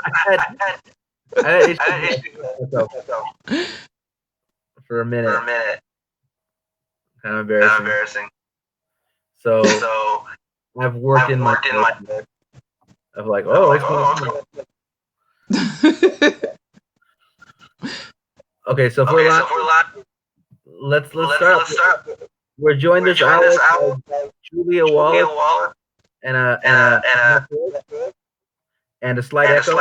I had issues with myself for a minute. Kind of embarrassing. So I've worked in my of like, okay, so if we're live, let's start. We're joined this hour by Julia Wallace and a slight echo. So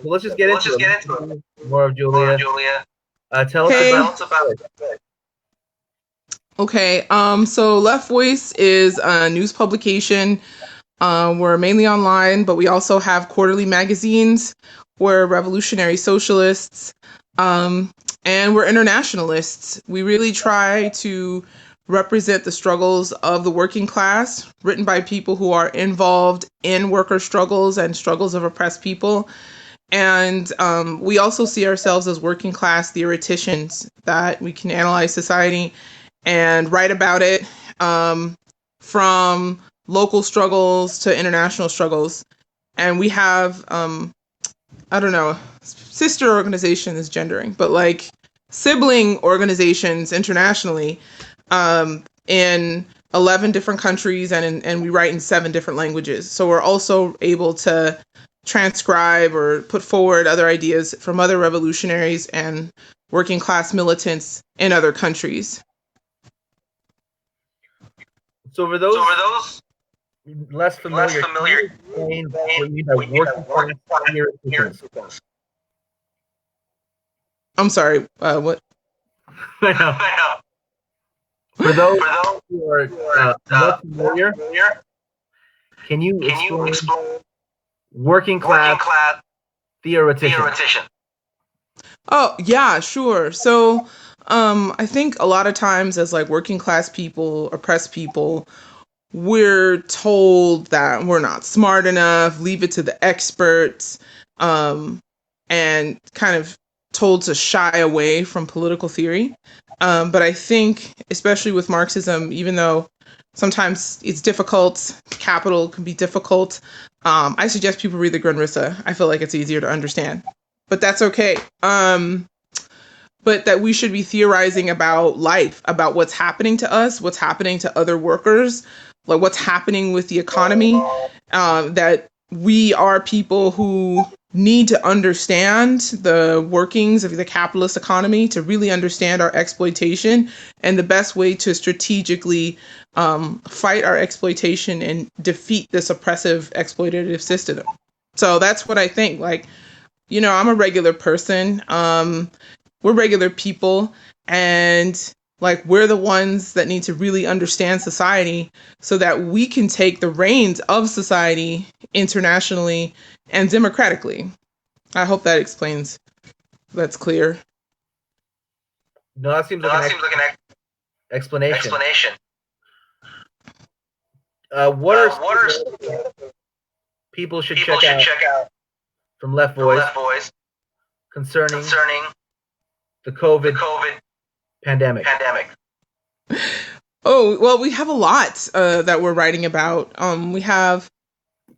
let's just get into it. More of Julia. Tell us about it. Okay, so Left Voice is a news publication. We're mainly online, but we also have quarterly magazines. We're revolutionary socialists, and we're internationalists. We really try to represent the struggles of the working class, written by people who are involved in worker struggles and struggles of oppressed people. And we also see ourselves as working class theoreticians, that we can analyze society and write about it, from local struggles to international struggles. And we have, I don't know, sister organization is gendering, but like sibling organizations internationally, in 11 different countries, and we write in 7 different languages. So we're also able to transcribe or put forward other ideas from other revolutionaries and working class militants in other countries. So for those less familiar, what you mean by working class theoreticians? I'm sorry, what? I know. For those who are less familiar, can you explain working class theoretician? Oh, yeah, sure. So I think a lot of times as like working class people, oppressed people, we're told that we're not smart enough, leave it to the experts, and kind of told to shy away from political theory. But I think, especially with Marxism, even though sometimes it's difficult, capital can be difficult, I suggest people read the Grundrisse. I feel like it's easier to understand. But that's okay. But that we should be theorizing about life, about what's happening to us, what's happening to other workers, like what's happening with the economy, that we are people who need to understand the workings of the capitalist economy to really understand our exploitation, and the best way to strategically fight our exploitation and defeat this oppressive exploitative system. So that's what I think. Like, you know, I'm a regular person. We're regular people, and like we're the ones that need to really understand society so that we can take the reins of society internationally and democratically. I hope that explains. That's clear. No, that seems like an explanation. What are people should check out from Left Voice concerning the COVID pandemic? Oh, well, we have a lot that we're writing about. We have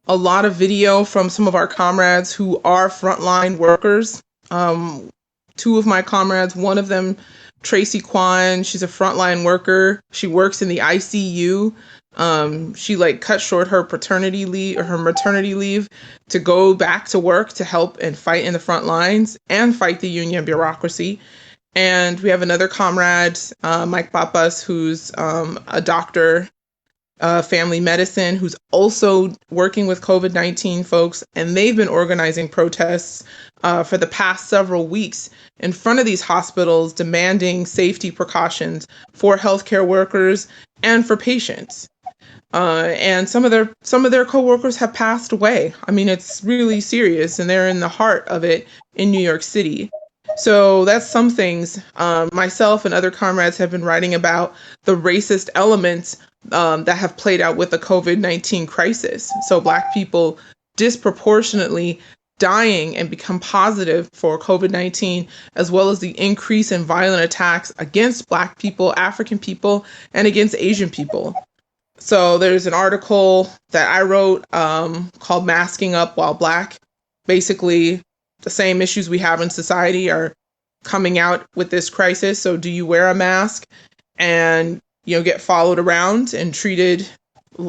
a lot of video from some of our comrades who are frontline workers. 2 of my comrades, one of them, Tracy Kwan, she's a frontline worker. She works in the ICU. She like cut short her paternity leave or her maternity leave to go back to work to help and fight in the front lines and fight the union bureaucracy. And we have another comrade, Mike Papas, who's a doctor, family medicine, who's also working with COVID-19 folks. And they've been organizing protests for the past several weeks in front of these hospitals, demanding safety precautions for healthcare workers and for patients. And some of their coworkers have passed away. I mean, it's really serious, and they're in the heart of it in New York City. So that's some things. Myself and other comrades have been writing about the racist elements that have played out with the COVID-19 crisis. So Black people disproportionately dying and become positive for COVID-19, as well as the increase in violent attacks against Black people, African people, and against Asian people. So there's an article that I wrote called Masking Up While Black. Basically, the same issues we have in society are coming out with this crisis. So do you wear a mask and get followed around and treated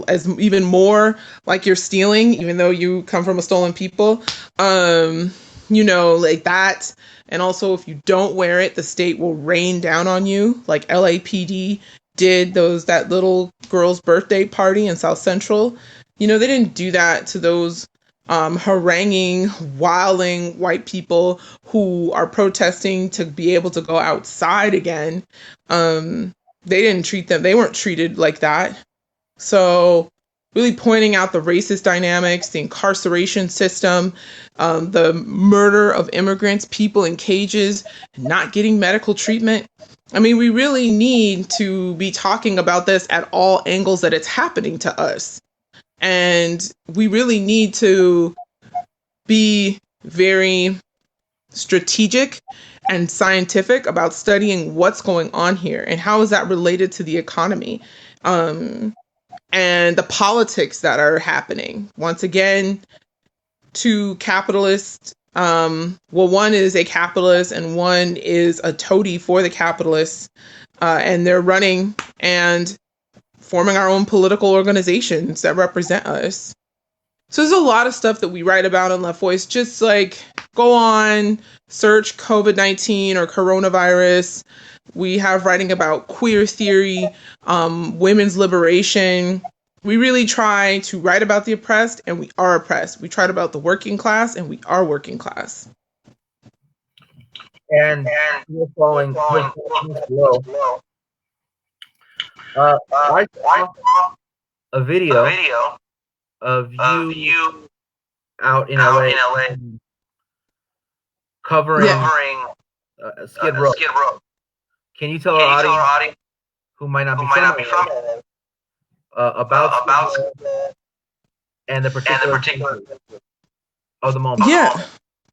as even more like you're stealing, even though you come from a stolen people? Like that. And also, if you don't wear it, the state will rain down on you, like LAPD did that little girl's birthday party in South Central. They didn't do that to those haranguing, wilding white people who are protesting to be able to go outside again. They weren't treated like that. So really pointing out the racist dynamics, the incarceration system, the murder of immigrants, people in cages, not getting medical treatment. I mean, we really need to be talking about this at all angles that it's happening to us. And we really need to be very strategic and scientific about studying what's going on here and how is that related to the economy. And the politics that are happening. Once again, two capitalists. One is a capitalist and one is a toady for the capitalists. And they're running and forming our own political organizations that represent us. So there's a lot of stuff that we write about on Left Voice. Just like go on, search COVID-19 or coronavirus. We have writing about queer theory, women's liberation. We really try to write about the oppressed, and we are oppressed. We try about the working class, and we are working class. And you're following below. I saw a video of you out in LA covering Skid Row. Can you tell our audience who might not be from about and the particular of the moment?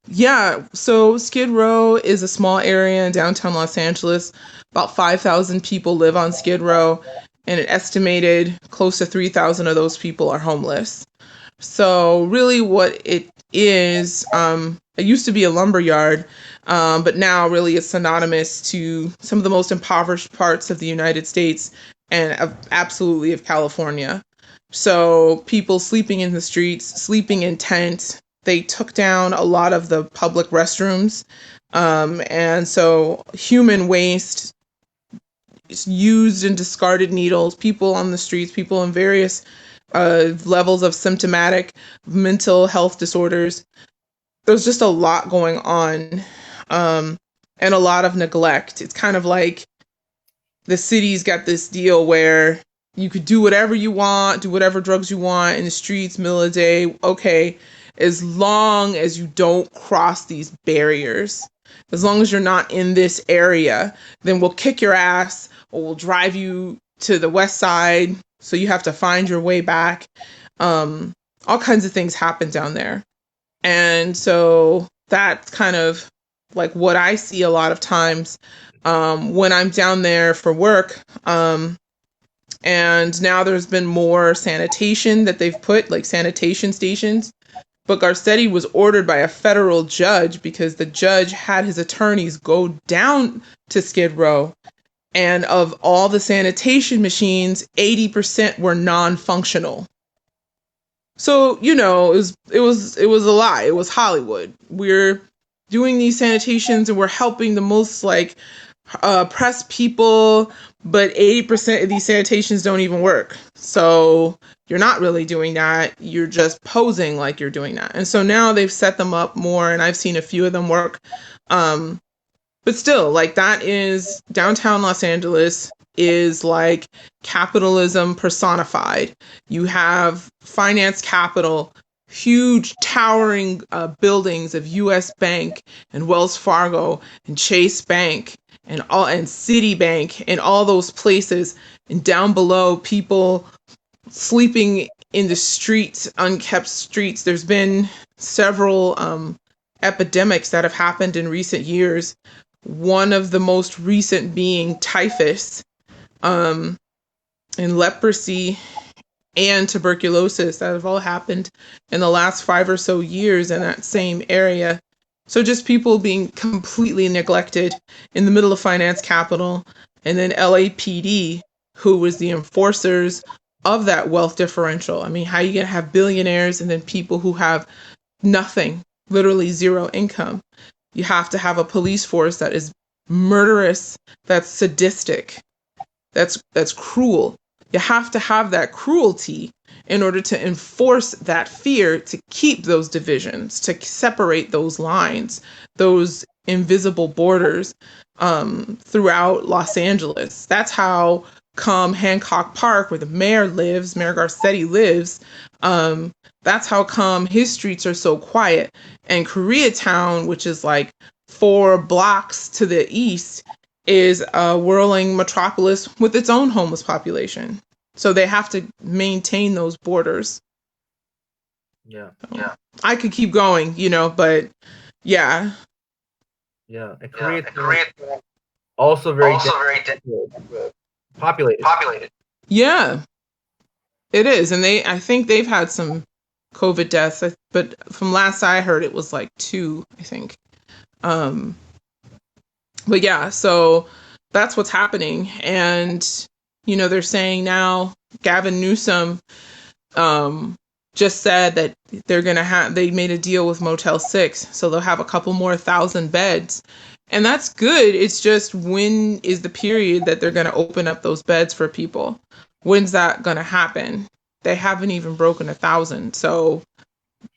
Yeah. So Skid Row is a small area in downtown Los Angeles. About 5,000 people live on Skid Row, and an estimated close to 3,000 of those people are homeless. So really what it is, it used to be a lumber yard, but now really it's synonymous to some of the most impoverished parts of the United States and absolutely of California. So people sleeping in the streets, sleeping in tents. They took down a lot of the public restrooms. And so human waste, used and discarded needles, people on the streets, people in various levels of symptomatic mental health disorders. There's just a lot going on, and a lot of neglect. It's kind of like the city's got this deal where you could do whatever you want, do whatever drugs you want in the streets, middle of the day. Okay, as long as you don't cross these barriers, as long as you're not in this area, then we'll kick your ass or we'll drive you to the west side. So you have to find your way back. All kinds of things happen down there. And so that's kind of like what I see a lot of times when I'm down there for work. And now there's been more sanitation that they've put, like sanitation stations. But Garcetti was ordered by a federal judge because the judge had his attorneys go down to Skid Row. And of all the sanitation machines, 80% were non-functional. So, it was a lie. It was Hollywood. We're doing these sanitations and we're helping the most oppressed people, but 80% of these sanitations don't even work. So you're not really doing that. You're just posing like you're doing that. And so now they've set them up more, and I've seen a few of them work. But still, that is downtown Los Angeles is like capitalism personified. You have finance capital, huge towering buildings of U.S. Bank and Wells Fargo and Chase Bank and Citibank and all those places. And down below, people sleeping in the streets, unkept streets. There's been several epidemics that have happened in recent years. One of the most recent being typhus and leprosy and tuberculosis that have all happened in the last 5 or so years in that same area. So just people being completely neglected in the middle of finance capital, and then LAPD, who was the enforcers of that wealth differential. I mean, how are you going to have billionaires and then people who have nothing, literally zero income? You have to have a police force that is murderous, that's sadistic, that's cruel. You have to have that cruelty in order to enforce that fear, to keep those divisions, to separate those lines, those invisible borders throughout Los Angeles. That's how come Hancock Park, where the mayor lives, Mayor Garcetti lives, that's how come his streets are so quiet. And Koreatown, which is like 4 blocks to the east, is a whirling metropolis with its own homeless population. So they have to maintain those borders. Yeah. I could keep going, but yeah. Yeah. And Koreatown also very populated. Yeah, it is. And I think they've had some COVID deaths, but from last I heard, it was like 2, I think. But yeah, so that's what's happening. And, they're saying now Gavin Newsom just said that they made a deal with Motel 6. So they'll have a couple more 1,000 beds. And that's good. It's just, when is the period that they're going to open up those beds for people? When's that going to happen? They haven't even broken 1,000. So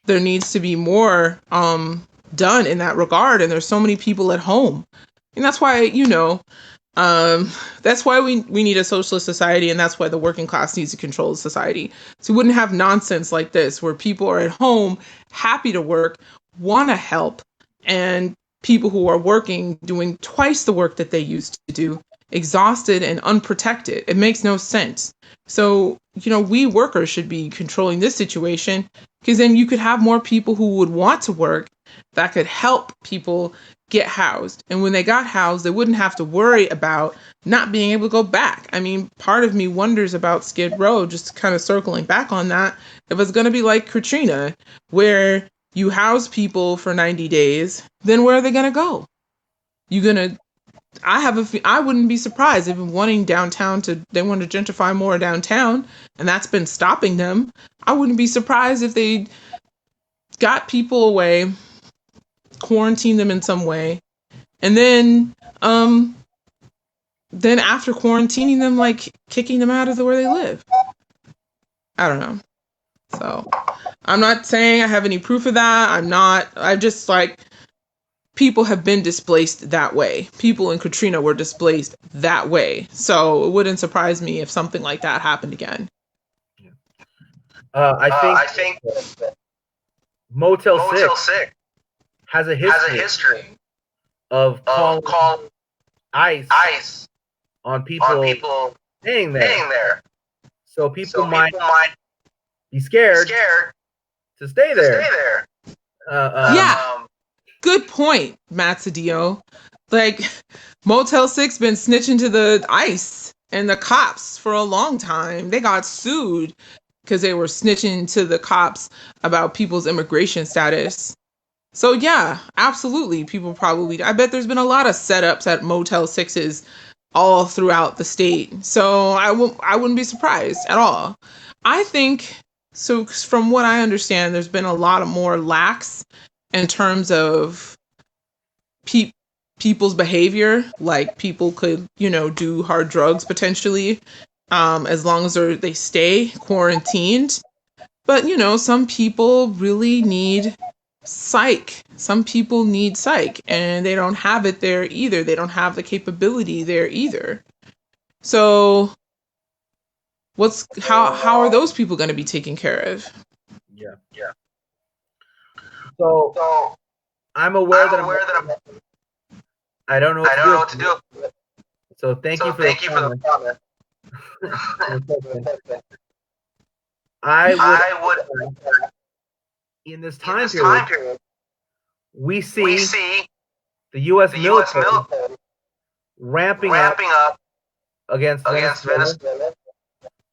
there needs to be more done in that regard. And there's so many people at home. And that's why, that's why we need a socialist society, and that's why the working class needs to control the society. So we wouldn't have nonsense like this, where people are at home, happy to work, want to help, and people who are working, doing twice the work that they used to do, exhausted and unprotected. It makes no sense. So, we workers should be controlling this situation, because then you could have more people who would want to work that could help people get housed. And when they got housed, they wouldn't have to worry about not being able to go back. I mean, part of me wonders about Skid Row, just kind of circling back on that, if it's going to be like Katrina, where you house people for 90 days, then where are they going to go? I wouldn't be surprised if they want to gentrify more downtown, and that's been stopping them. I wouldn't be surprised if they got people away, quarantine them in some way, and then after quarantining them, like kicking them out of where they live. I don't know. So I'm not saying I have any proof of that. I just people have been displaced that way. People in Katrina were displaced that way. So it wouldn't surprise me if something like that happened again. I think Motel 6 has a history of calling ICE on people staying there. So people might be scared to stay there. Yeah. Good point, Matt Cedillo. Motel 6 been snitching to the ICE and the cops for a long time. They got sued because they were snitching to the cops about people's immigration status. So yeah, absolutely. I bet there's been a lot of setups at Motel 6s all throughout the state. So I wouldn't be surprised at all. I think, so from what I understand, there's been a lot of more lax in terms of people's behavior. Like, people could, do hard drugs potentially, as long as they stay quarantined. But, some people really need psych. Some people need psych, and they don't have it there either. They don't have the capability there either. So how are those people going to be taken care of? Yeah. So I'm aware that I don't know what to do. So thank you for the comment. I would in this time period, we see the U.S. military ramping up against Venezuela.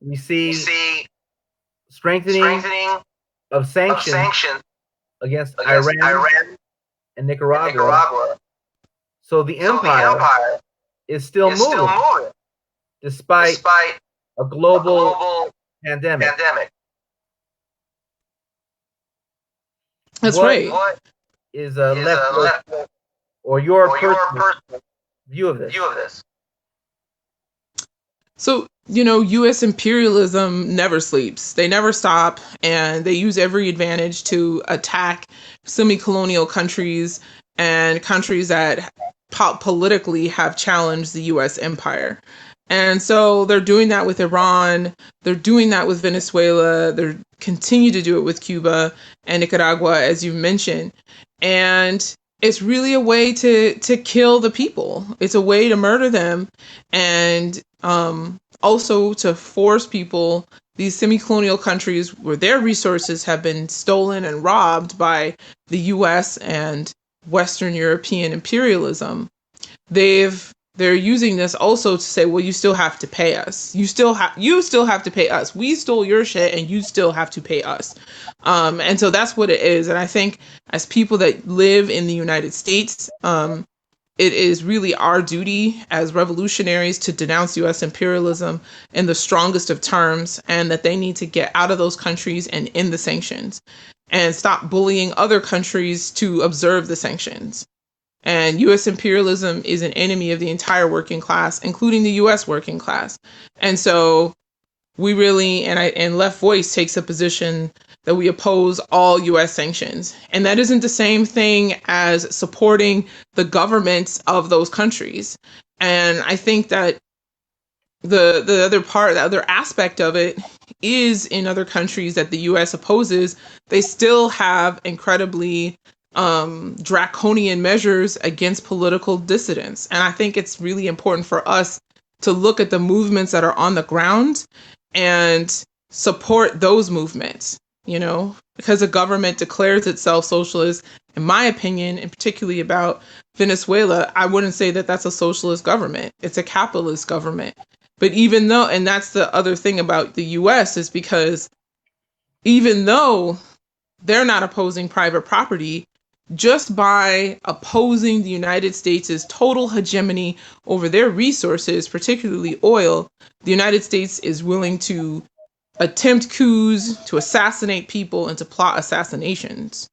We see strengthening of sanctions against Iran and Nicaragua. So the empire is still moving despite a global pandemic. That's right. What is a left or your personal view of this? So, U.S. imperialism never sleeps. They never stop, and they use every advantage to attack semi-colonial countries and countries that politically have challenged the U.S. empire. And so they're doing that with Iran. They're doing that with Venezuela. They continue to do it with Cuba and Nicaragua, as you mentioned. And it's really a way to kill the people. It's a way to murder them, and also to force people, these semi-colonial countries where their resources have been stolen and robbed by the U.S. and Western European imperialism. They're using this also to say, well, you still have to pay us. You still have to pay us. We stole your shit, and you still have to pay us. And so that's what it is. And I think as people that live in the United States, it is really our duty as revolutionaries to denounce U.S. imperialism in the strongest of terms, and that they need to get out of those countries and end the sanctions and stop bullying other countries to observe the sanctions. And U.S. imperialism is an enemy of the entire working class, including the U.S. working class. And so we really, and Left Voice takes a position that we oppose all U.S. sanctions. And that isn't the same thing as supporting the governments of those countries. And I think that the other aspect of it is, in other countries that the U.S. opposes, they still have incredibly draconian measures against political dissidents. And I think it's really important for us to look at the movements that are on the ground and support those movements, because a government declares itself socialist. In my opinion, and particularly about Venezuela, I wouldn't say that that's a socialist government. It's a capitalist government. But even though, and that's the other thing about the US, is because even though they're not opposing private property, just by opposing the United States' total hegemony over their resources, particularly oil, the United States is willing to attempt coups, to assassinate people, and to plot assassinations.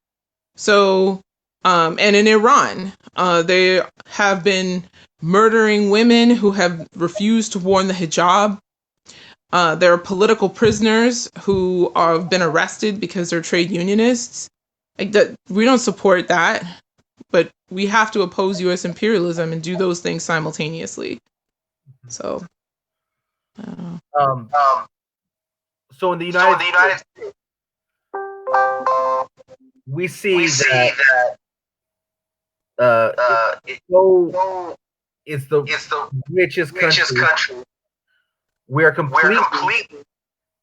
So, and in Iran, they have been murdering women who have refused to wear the hijab. There are political prisoners who have been arrested because they're trade unionists. Like that, we don't support that, but we have to oppose U.S. imperialism and do those things simultaneously. So, so in the United States, we see that it's the richest country. We are completely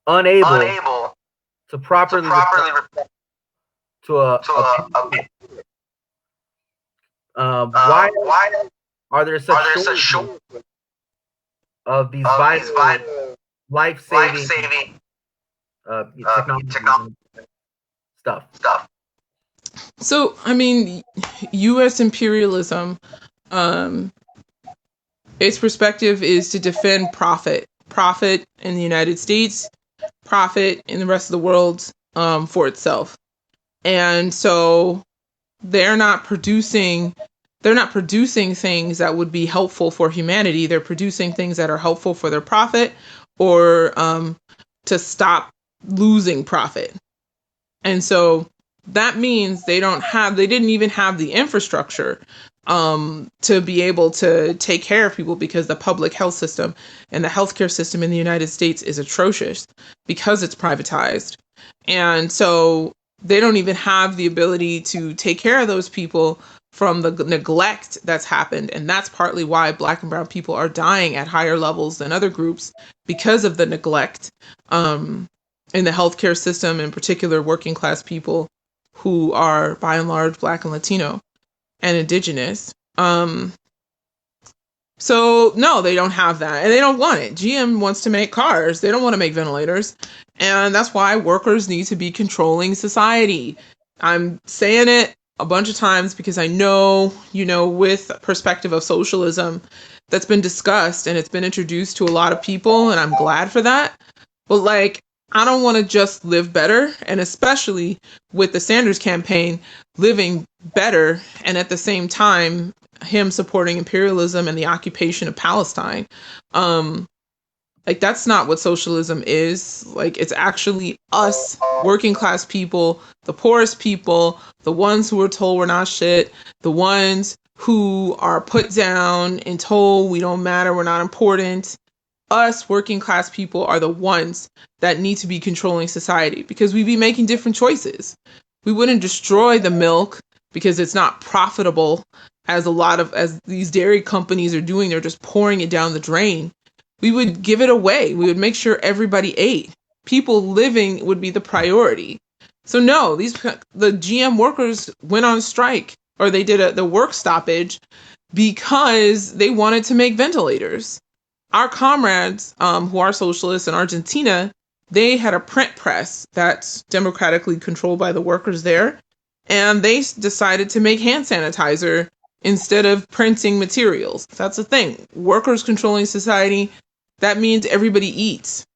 unable to properly respond to a why are there such shortage of these vital, life-saving technology stuff? So, I mean, U.S. imperialism, its perspective is to defend profit in the United States, profit in the rest of the world, for itself. And so they're not producing things that would be helpful for humanity. They're producing things that are helpful for their profit, or to stop losing profit. And so that means they didn't even have the infrastructure to be able to take care of people, because the public health system and the healthcare system in the United States is atrocious because it's privatized. And so they don't even have the ability to take care of those people from the neglect that's happened. And that's partly why Black and brown people are dying at higher levels than other groups, because of the neglect in the healthcare system, in particular working class people who are by and large Black and Latino and Indigenous. So no, they don't have that, and they don't want it. GM wants to make cars. They don't want to make ventilators, and that's why workers need to be controlling society. I'm saying it a bunch of times because I know, with perspective of socialism that's been discussed and it's been introduced to a lot of people, and I'm glad for that. But like, I don't want to just live better, and especially with the Sanders campaign, living better, and at the same time, him supporting imperialism and the occupation of Palestine. Like, that's not what socialism is. Like, it's actually us, working class people, the poorest people, the ones who are told we're not shit, the ones who are put down and told we don't matter, we're not important. Us working class people are the ones that need to be controlling society, because we'd be making different choices. We wouldn't destroy the milk because it's not profitable, as these dairy companies are doing. They're just pouring it down the drain. We would give it away. We would make sure everybody ate. People living would be the priority. So no, the GM workers went on strike, or they did the work stoppage, because they wanted to make ventilators. Our comrades, who are socialists in Argentina, they had a print press that's democratically controlled by the workers there, and they decided to make hand sanitizer instead of printing materials. That's the thing. Workers controlling society, that means everybody eats.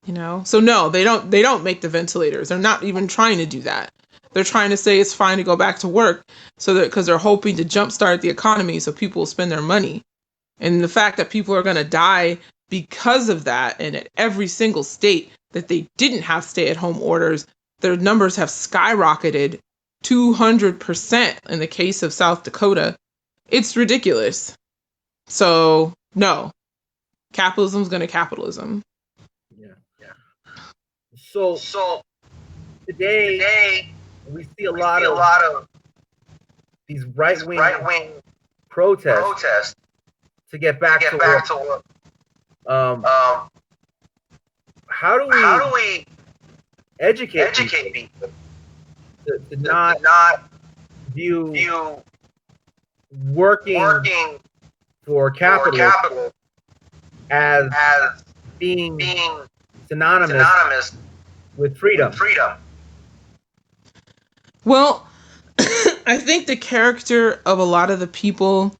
So no, they don't make the ventilators. They're not even trying to do that. They're trying to say it's fine to go back to work, because they're hoping to jumpstart the economy so people will spend their money. And the fact that people are going to die because of that, and at every single state that they didn't have stay-at-home orders, their numbers have skyrocketed 200% in the case of South Dakota. It's ridiculous. So, no. Capitalism's going to capitalism. Yeah. So today we see a lot of these right-wing protests to get back to work. How do we educate people to not view working for capital as being synonymous with freedom? Well, I think the character of a lot of the people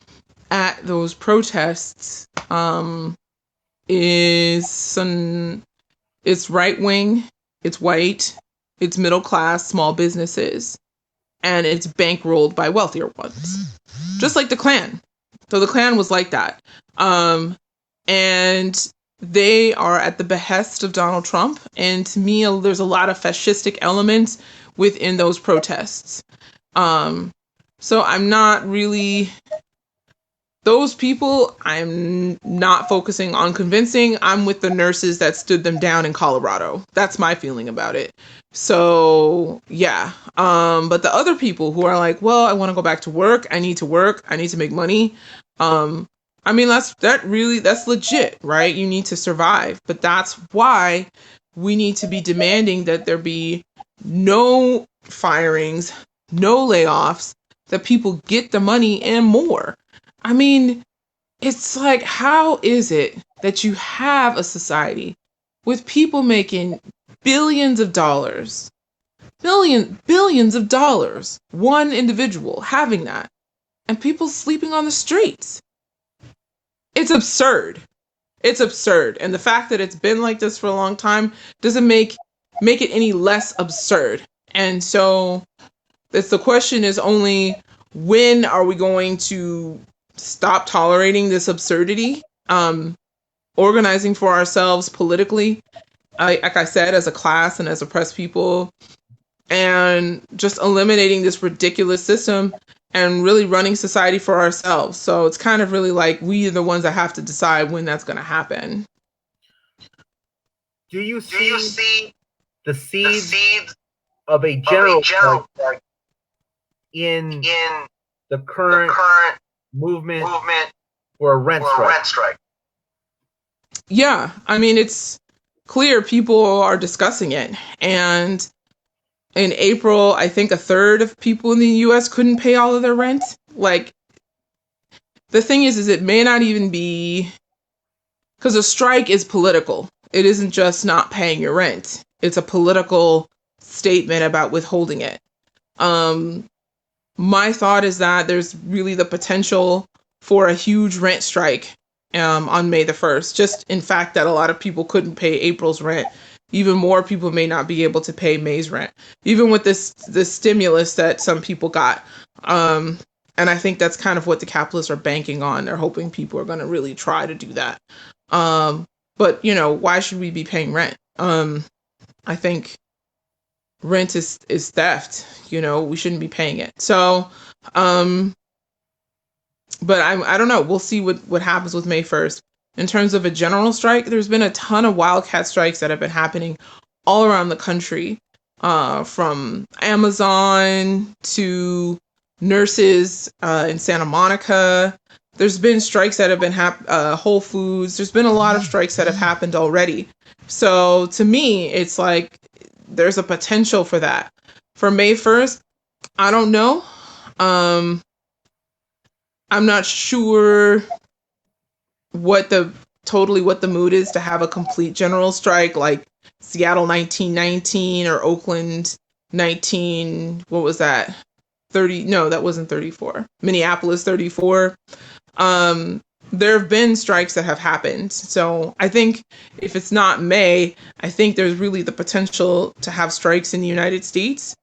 at those protests it's right wing, it's white, it's middle class, small businesses, and it's bankrolled by wealthier ones, just like the Klan. So the Klan was like that, and they are at the behest of Donald Trump. And to me, there's a lot of fascistic elements within those protests. So I'm not really. Those people, I'm not focusing on convincing. I'm with the nurses that stood them down in Colorado. That's my feeling about it. So, yeah. But the other people who are like, well, I want to go back to work. I need to make money. I mean, that's legit, right? You need to survive. But that's why we need to be demanding that there be no firings, no layoffs, that people get the money and more. I mean, it's like, how is it that you have a society with people making billions of dollars, billions of dollars, one individual having that, and people sleeping on the streets? It's absurd. It's absurd. And the fact that it's been like this for a long time doesn't make it any less absurd. And so the question is only, when are we going to stop tolerating this absurdity, organizing for ourselves politically, like I said, as a class and as oppressed people, and just eliminating this ridiculous system and really running society for ourselves. So it's kind of really like we are the ones that have to decide when that's going to happen. Do you see the seeds of a general strike in the current movement for a rent strike? Yeah, I mean, it's clear people are discussing it. And in April, I think a third of people in the US couldn't pay all of their rent. Like, the thing is it may not even be, because a strike is political. It isn't just not paying your rent. It's a political statement about withholding it. Um, my thought is that there's really the potential for a huge rent strike on May the 1st. Just in fact that a lot of people couldn't pay April's rent. Even more people may not be able to pay May's rent, even with this stimulus that some people got. And I think that's kind of what the capitalists are banking on. They're hoping people are going to really try to do that. But why should we be paying rent? I think rent is theft. We shouldn't be paying it. So, but I don't know. We'll see what happens with May 1st. In terms of a general strike, there's been a ton of wildcat strikes that have been happening all around the country, from Amazon to nurses in Santa Monica. There's been strikes that have been Whole Foods. There's been a lot of strikes that have happened already. So to me, it's like there's a potential for that. For May 1st, I don't know. I'm not sure what the mood is to have a complete general strike like Seattle 1919 or Oakland what was that? 30, no, that wasn't 34. Minneapolis 34. There have been strikes that have happened. So I think if it's not May, I think there's really the potential to have strikes in the United States.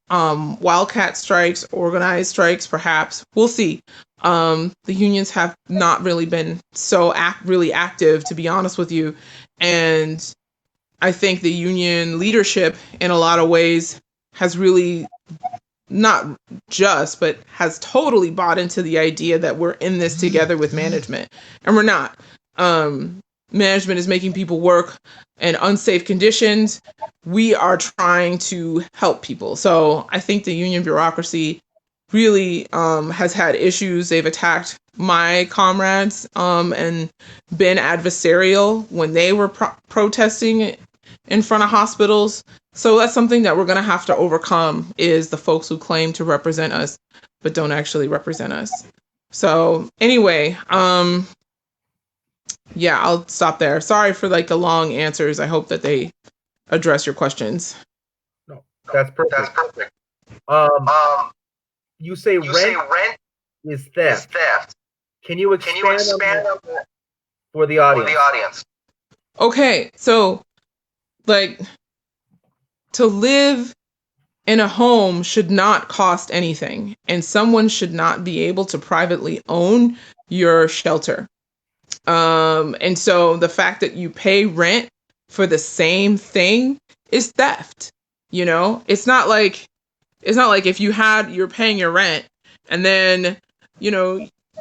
Wildcat strikes, organized strikes, perhaps. We'll see. The unions have not really been so really active, to be honest with you. And I think the union leadership, in a lot of ways, has really not just, but has totally bought into the idea that we're in this together with management. And we're not. Management is making people work in unsafe conditions. We are trying to help people. So I think the union bureaucracy really has had issues. They've attacked my comrades and been adversarial when they were protesting in front of hospitals. So that's something that we're going to have to overcome, is the folks who claim to represent us but don't actually represent us. So anyway, yeah, I'll stop there. Sorry for the long answers. I hope that they address your questions. No, that's perfect. You say rent is theft. Can you expand on that for the audience? Okay, so to live in a home should not cost anything, and someone should not be able to privately own your shelter. And so the fact that you pay rent for the same thing is theft. It's not like if you're paying your rent and then,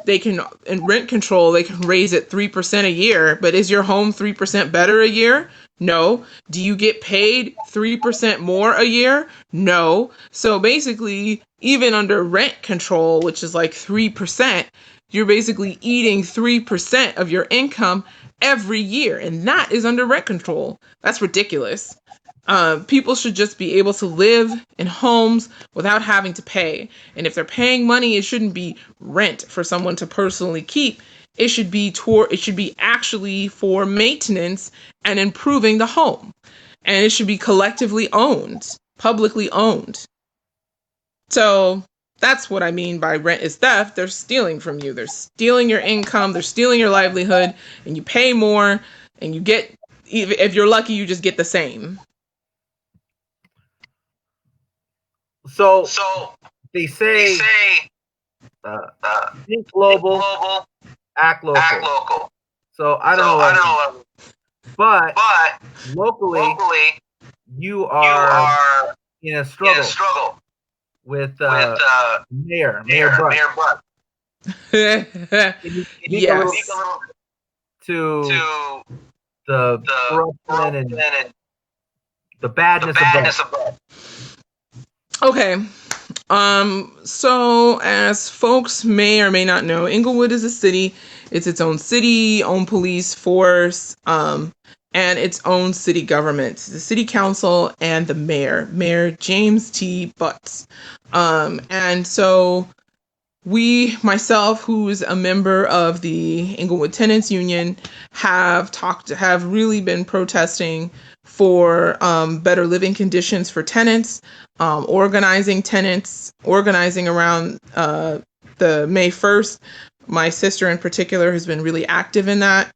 they can, in rent control, they can raise it 3% a year, but is your home 3% better a year? No. Do you get paid 3% more a year? No. So basically, even under rent control, which is 3%, you're basically eating 3% of your income every year, and that is under rent control. That's ridiculous. People should just be able to live in homes without having to pay. And if they're paying money, it shouldn't be rent for someone to personally keep. It should be actually for maintenance and improving the home. And it should be collectively owned, publicly owned. So that's what I mean by rent is theft. They're stealing from you. They're stealing your income. They're stealing your livelihood, and you pay more, and you get, if you're lucky, you just get the same. So they say think global, act local. So I don't know. But locally, you are in a struggle with Mayor Butt. Can you Yes. speak a little to the corruption and the badness of Butt? Okay. So as folks may or may not know, Inglewood is a city. It's its own city, own police force, and its own city government, the city council and the Mayor James T. Butts. And so myself, who's a member of the Inglewood Tenants Union, have really been protesting for better living conditions for tenants, organizing around the May 1st. My sister in particular has been really active in that.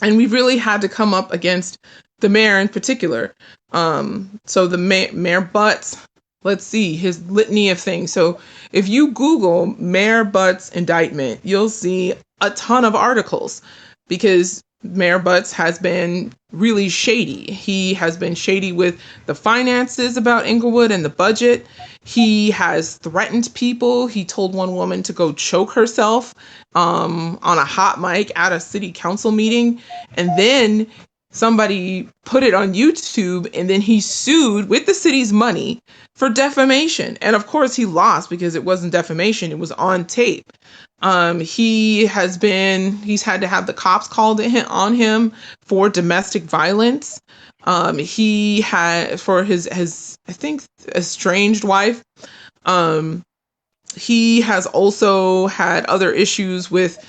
And we've really had to come up against the mayor in particular. So the Mayor Butts, let's see, his litany of things. So if you Google Mayor Butts indictment, you'll see a ton of articles because Mayor Butts has been really shady. He has been shady with the finances about Inglewood and the budget. He has threatened people. He told one woman to go choke herself on a hot mic at a city council meeting. And then somebody put it on YouTube, and then he sued with the city's money for defamation. And of course he lost because it wasn't defamation, it was on tape. He's had to have the cops called on him for domestic violence. He had, for his I think estranged wife. He has also had other issues with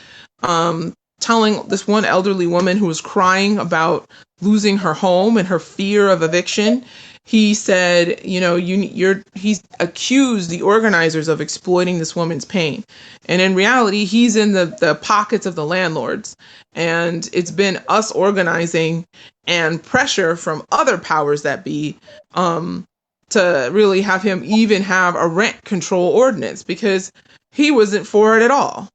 telling this one elderly woman who was crying about losing her home and her fear of eviction. He said, he's accused the organizers of exploiting this woman's pain. And in reality, he's in the pockets of the landlords. And it's been us organizing and pressure from other powers that be to really have him even have a rent control ordinance, because he wasn't for it at all.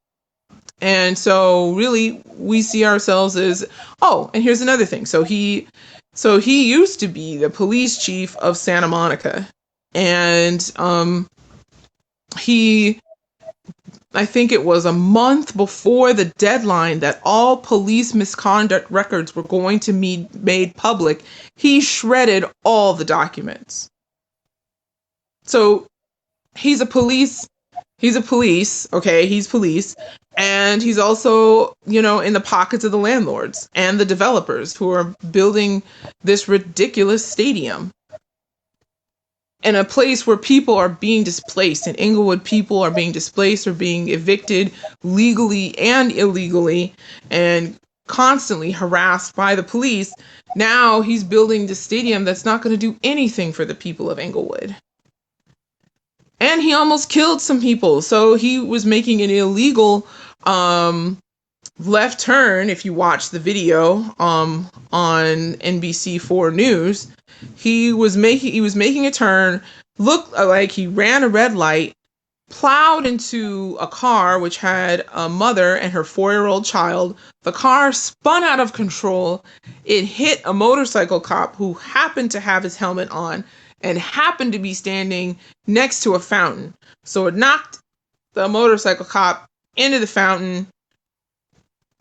And so really we see ourselves as, and here's another thing. So he used to be the police chief of Santa Monica. And I think it was a month before the deadline that all police misconduct records were going to be made public, he shredded all the documents. So he's police, okay? He's police. And he's also, in the pockets of the landlords and the developers who are building this ridiculous stadium in a place where people are being displaced. In Inglewood, people are being displaced or being evicted legally and illegally and constantly harassed by the police. Now he's building this stadium that's not going to do anything for the people of Inglewood. And he almost killed some people. So he was making an illegal left turn. If you watch the video on NBC4 News, he was making a turn, looked like he ran a red light, plowed into a car which had a mother and her 4-year-old child. The car spun out of control. It hit a motorcycle cop who happened to have his helmet on and happened to be standing next to a fountain. So it knocked the motorcycle cop into the fountain,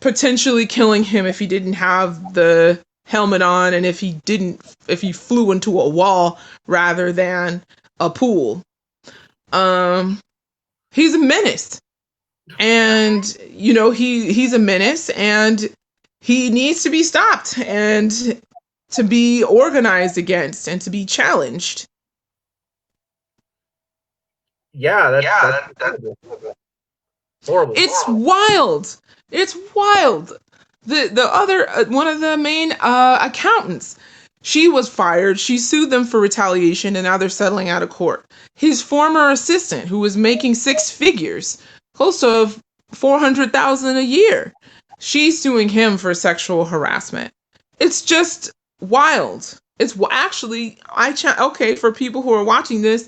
potentially killing him if he didn't have the helmet on and if he flew into a wall rather than a pool. He's a menace. And, he's a menace, and he needs to be stopped and to be organized against and to be challenged. Yeah, that's horrible. It's wild. It's wild. The other one of the main accountants, she was fired. She sued them for retaliation, and now they're settling out of court. His former assistant, who was making 6 figures, close to $400,000 a year, she's suing him for sexual harassment. It's just wild. It's actually, okay, for people who are watching this,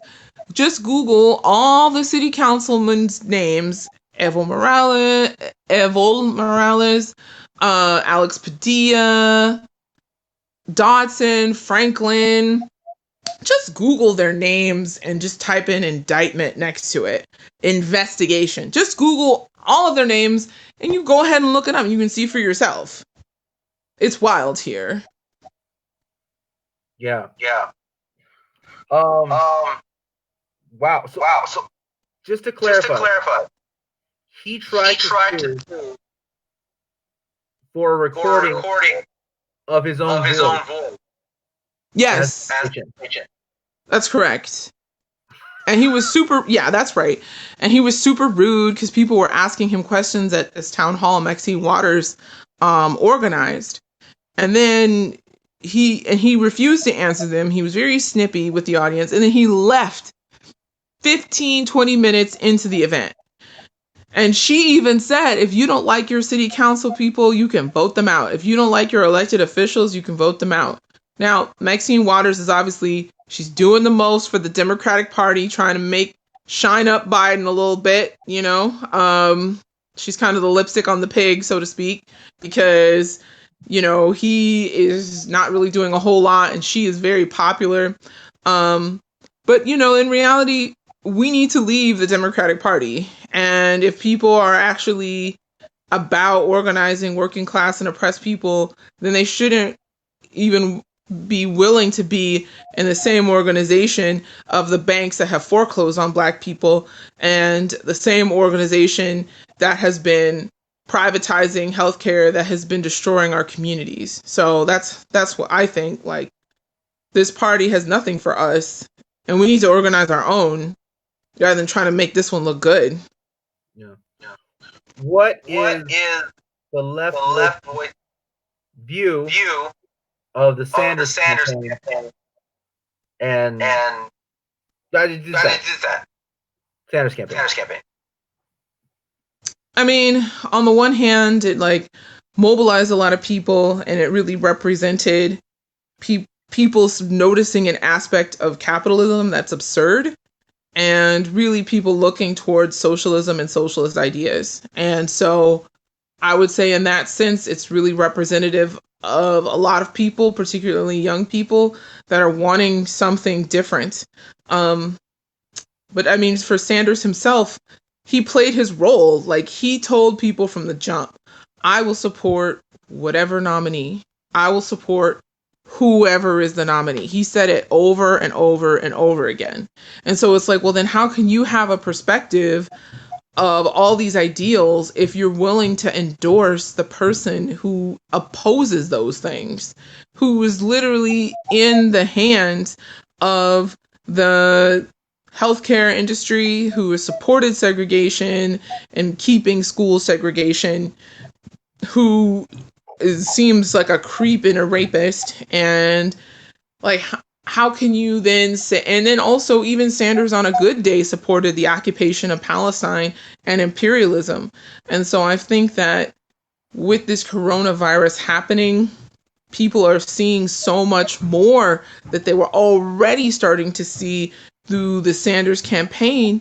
just Google all the city councilmen's names: Evo Morales, Alex Padilla, Dodson, Franklin. Just Google their names and just type in indictment next to it. Investigation. Just Google all of their names and you go ahead and look it up. You can see for yourself. It's wild here. Yeah. Wow. So just to clarify, he tried to sue for a recording of his own voice. Yes, that's correct. And he was super, yeah, that's right. And he was super rude because people were asking him questions at this town hall Maxine Waters organized. And then he refused to answer them. He was very snippy with the audience. And then he left 15-20 minutes into the event. And she even said, if you don't like your city council people, you can vote them out. If you don't like your elected officials, you can vote them out. Now, Maxine Waters is obviously, she's doing the most for the Democratic Party, trying to shine up Biden a little bit, you know. She's kind of the lipstick on the pig, so to speak, because, you know, he is not really doing a whole lot and she is very popular. But, you know, in reality, we need to leave the Democratic Party. And if people are actually about organizing working class and oppressed people, then they shouldn't even be willing to be in the same organization of the banks that have foreclosed on Black people and the same organization that has been privatizing healthcare, that has been destroying our communities. So that's what I think. Like, this party has nothing for us, and we need to organize our own rather than trying to make this one look good. Yeah. What is the left view of the Sanders campaign? And why did you do that? Sanders campaign. I mean, on the one hand, it like mobilized a lot of people, and it really represented people noticing an aspect of capitalism that's absurd, and really people looking towards socialism and socialist ideas. And so I would say in that sense, it's really representative of a lot of people, particularly young people, that are wanting something different. But I mean, for Sanders himself, he played his role. Like, he told people from the jump, I will support whatever nominee. I will support whoever is the nominee. He said it over and over and over again. And so it's like, well, then how can you have a perspective of all these ideals if you're willing to endorse the person who opposes those things, who is literally in the hands of the healthcare industry, who has supported segregation and keeping school segregation, who seems like a creep and a rapist? And like, how can you then say, and then also even Sanders on a good day supported the occupation of Palestine and imperialism. And so I think that with this coronavirus happening, people are seeing so much more that they were already starting to see through the Sanders campaign.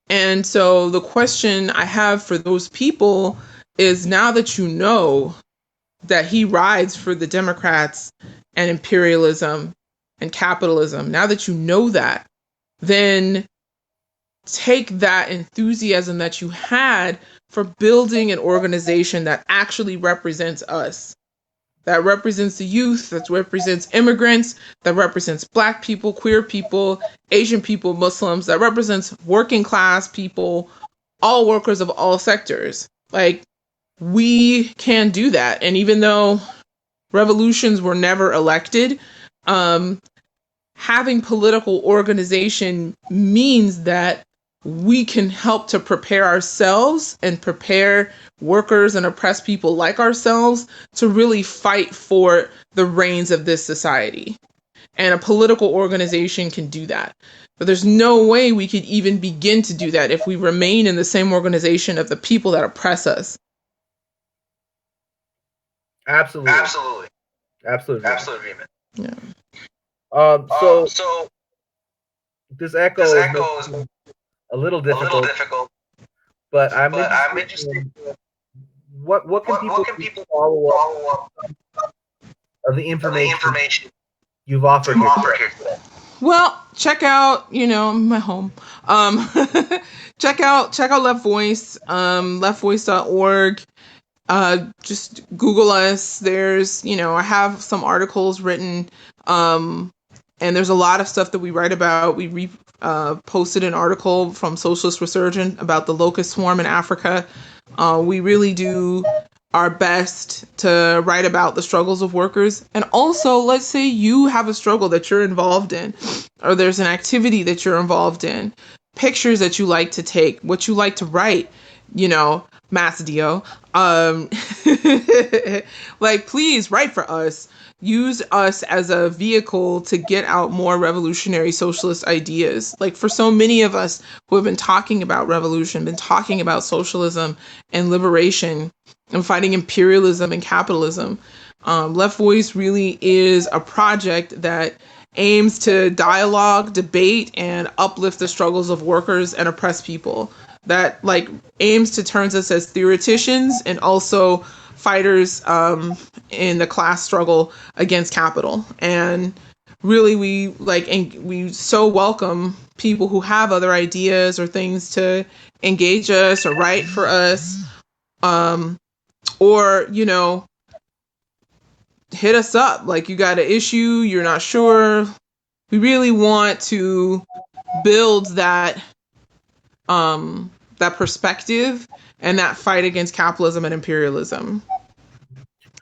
And so the question I have for those people is, now that you know that he rides for the Democrats and imperialism and capitalism, now that you know that, then take that enthusiasm that you had for building an organization that actually represents us, that represents the youth, that represents immigrants, that represents Black people, queer people, Asian people, Muslims, that represents working class people, all workers of all sectors. Like, we can do that. And even though revolutions were never elected, having political organization means that we can help to prepare ourselves and prepare workers and oppressed people like ourselves to really fight for the reins of this society. And a political organization can do that. But there's no way we could even begin to do that if we remain in the same organization of the people that oppress us. Absolutely. Absolute agreement. Yeah. So this echo is a little difficult, but I'm interested in what can people follow up of the information you've offered here today? Well, check out, my home. Check out Left Voice, leftvoice.org. Just Google us. There's, I have some articles written, and there's a lot of stuff that we write about. We posted an article from Socialist Resurgent about the locust swarm in Africa. We really do our best to write about the struggles of workers. And also, let's say you have a struggle that you're involved in. or there's an activity that you're involved in, pictures that you like to take, what you like to write, Mass Dio. Um, like, please write for us. Use us as a vehicle to get out more revolutionary socialist ideas. Like, for so many of us who have been talking about revolution, been talking about socialism and liberation and fighting imperialism and capitalism, Left Voice really is a project that aims to dialogue, debate, and uplift the struggles of workers and oppressed people. That aims to turn us as theoreticians and also fighters in the class struggle against capital. And really, we so welcome people who have other ideas or things to engage us or write for us, or hit us up. Like, you got an issue, you're not sure. We really want to build that perspective and that fight against capitalism and imperialism.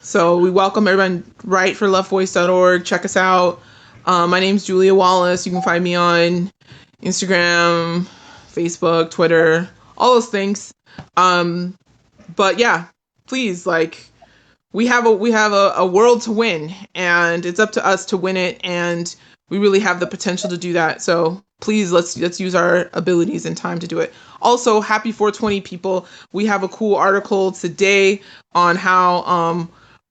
So we welcome everyone. Write for leftvoice.org. Check us out. My name's Julia Wallace. You can find me on Instagram, Facebook, Twitter, all those things. But yeah, please, we have a world to win, and it's up to us to win it, and we really have the potential to do that. So please, let's use our abilities and time to do it. Also, happy 420, people. We have a cool article today on how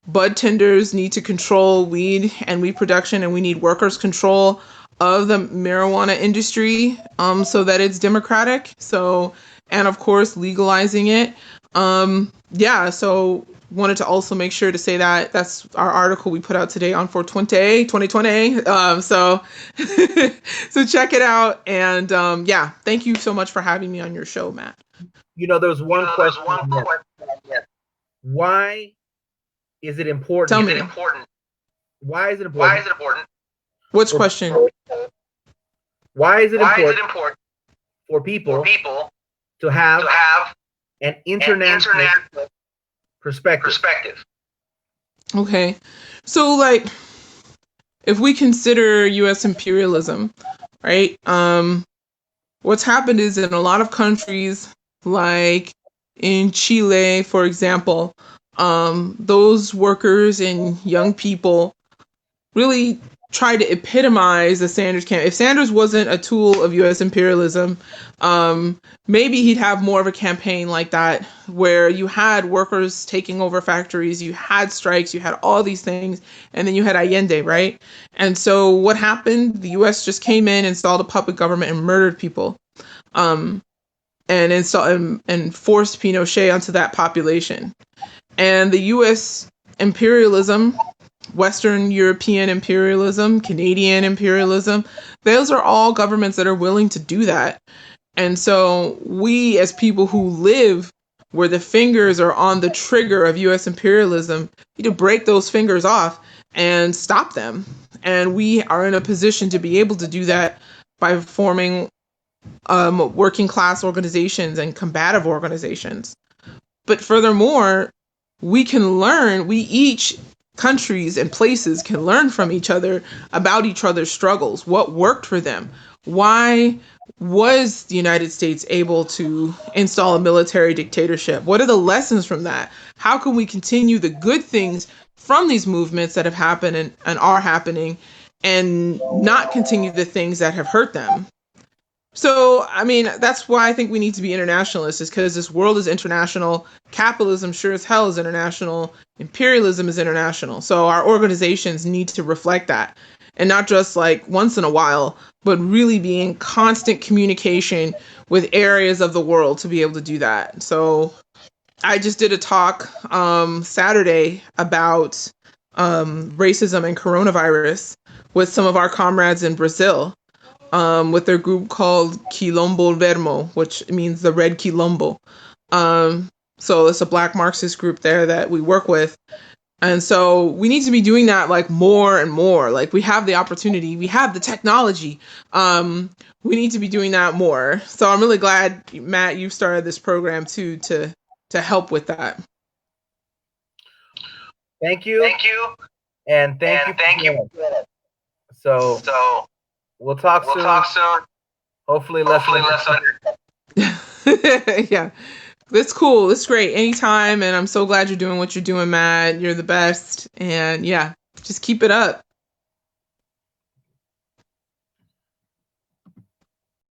bud tenders need to control weed and weed production, and we need workers' control of the marijuana industry so that it's democratic. So, and of course, legalizing it. So wanted to also make sure to say that that's our article we put out today on 420 2020. So check it out. And thank you so much for having me on your show, Matt. There's one question. Why is it important? Tell me. Why is it important? Which question? Why is it important for people to have an international perspective? Okay. So, if we consider U.S. imperialism, right? What's happened is in a lot of countries, like in Chile, for example, those workers and young people really try to epitomize the Sanders campaign. If Sanders wasn't a tool of U.S. imperialism, maybe he'd have more of a campaign like that, where you had workers taking over factories, you had strikes, you had all these things, and then you had Allende, right? And so what happened? The U.S. just came in, installed a puppet government, and murdered people, and forced Pinochet onto that population. And the U.S. imperialism, Western European imperialism, Canadian imperialism, those are all governments that are willing to do that. And so we, as people who live where the fingers are on the trigger of U.S. imperialism, need to break those fingers off and stop them. And we are in a position to be able to do that by forming working class organizations and combative organizations. But furthermore, we each countries and places can learn from each other about each other's struggles, what worked for them. Why was the United States able to install a military dictatorship? What are the lessons from that? How can we continue the good things from these movements that have happened and are happening, and not continue the things that have hurt them? So, that's why I think we need to be internationalists, is because this world is international. Capitalism sure as hell is international. Imperialism is international. So our organizations need to reflect that. And not just once in a while, but really be in constant communication with areas of the world to be able to do that. So I just did a talk Saturday about racism and coronavirus with some of our comrades in Brazil. With their group called Quilombo Vermo, which means the Red Quilombo. So it's a Black Marxist group there that we work with. And so we need to be doing that more and more. We have the opportunity, we have the technology. We need to be doing that more. So I'm really glad, Matt, you started this program too to help with that. Thank you. And thank you. So We'll talk soon. Hopefully less Yeah. It's cool. It's great. Anytime. And I'm so glad you're doing what you're doing, Matt. You're the best. And yeah, just keep it up.